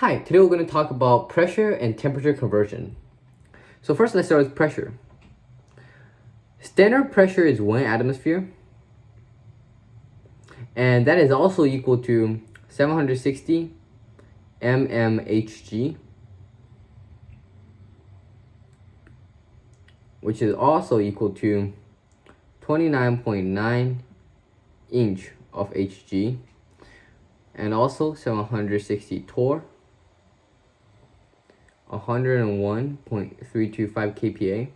Hi, today we're going to talk about pressure and temperature conversion. So first let's start with pressure. Standard pressure is 1 atmosphere, and that is also equal to 760 mmHg, which is also equal to 29.9 inch of Hg, and also 760 torr, 101.325 kPa,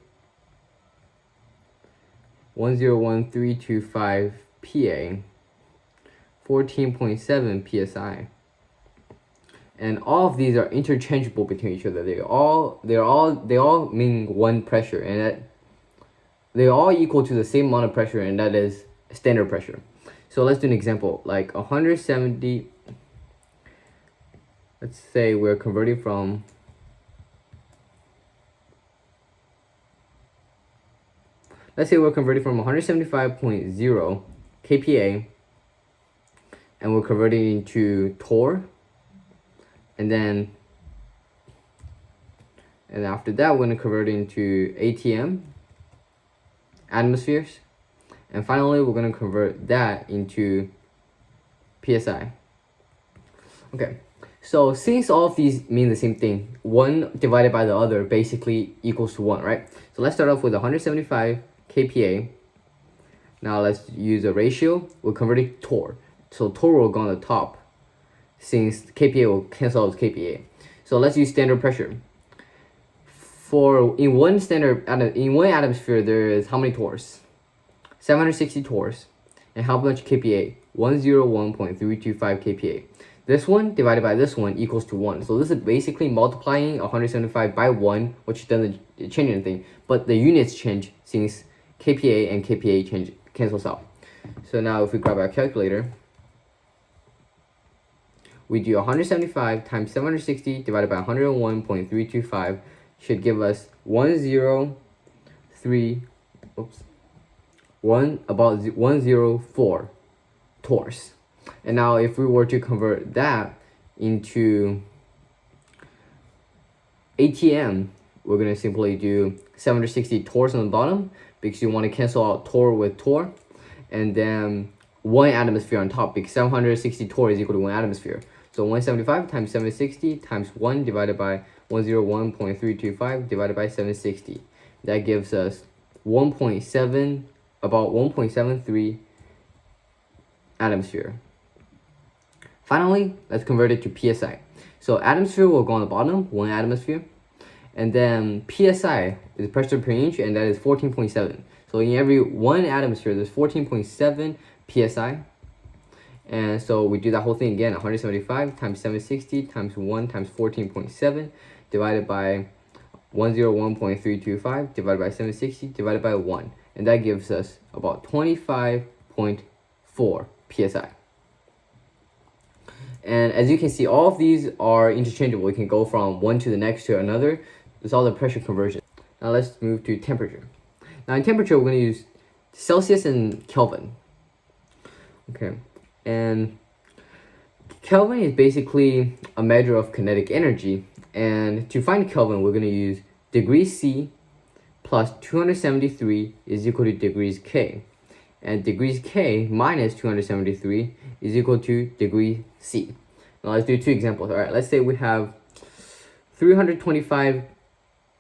101.325 PA, 14.7 psi. And all of these are interchangeable between each other. They all mean one pressure, and that they're all equal to the same amount of pressure, and that is standard pressure. So let's do an example, like 170. Let's say we're converting from Let's say we're converting from 175.0 kPa, and we're converting into torr, and after that we're going to convert into ATM, atmospheres, and finally we're going to convert that into PSI. Okay, so since all of these mean the same thing, 1 divided by the other basically equals to 1, right? So let's start off with 175 kPa. Now let's use a ratio. We're converting torr, so torr will go on the top since kPa will cancel out with kPa. So let's use standard pressure. In one atmosphere there is how many torrs? 760 torrs. And how much kPa? 101.325 kPa. This one divided by this one equals to 1. So this is basically multiplying 175 by 1, which doesn't change anything, but the units change since kPa and kPa cancels out. So now if we grab our calculator, we do 175 times 760 divided by 101.325 should give us 104 torrs. And now if we were to convert that into ATM, we're going to simply do 760 torrs on the bottom because you want to cancel out torr with torr, and then 1 atmosphere on top because 760 torr is equal to 1 atmosphere. So 175 times 760 times 1 divided by 101.325 divided by 760. That gives us about 1.73 atmosphere. Finally, let's convert it to PSI. So atmosphere will go on the bottom, 1 atmosphere. And then PSI is pressure per inch, and that is 14.7. So in every 1 atmosphere, there's 14.7 PSI. And so we do that whole thing again, 175 times 760 times 1 times 14.7 divided by 101.325 divided by 760 divided by 1. And that gives us about 25.4 PSI. And as you can see, all of these are interchangeable. We can go from one to the next to another. It's all the pressure conversion. Now let's move to temperature. Now in temperature, we're going to use Celsius and Kelvin. Okay, and Kelvin is basically a measure of kinetic energy. And to find Kelvin, we're going to use degrees C plus 273 is equal to degrees K. And degrees K minus 273 is equal to degrees C. Now let's do 2 examples. All right, let's say we have 325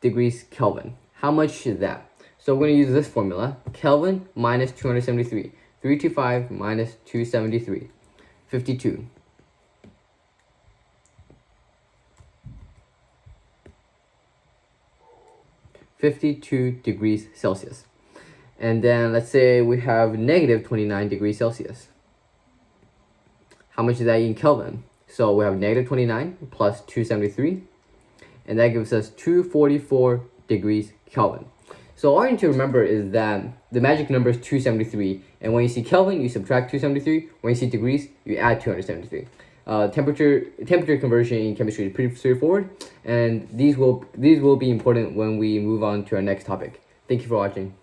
degrees Kelvin. How much is that? So we're going to use this formula, Kelvin minus 273. 325 minus 273, 52. (52 degrees Celsius). And then let's say we have negative 29 degrees Celsius. How much is that in Kelvin? So we have negative 29 plus 273, and that gives us 244 degrees Kelvin. So all you need to remember is that the magic number is 273, and when you see Kelvin, you subtract 273. When you see degrees, you add 273. Temperature conversion in chemistry is pretty straightforward, and these will be important when we move on to our next topic. Thank you for watching.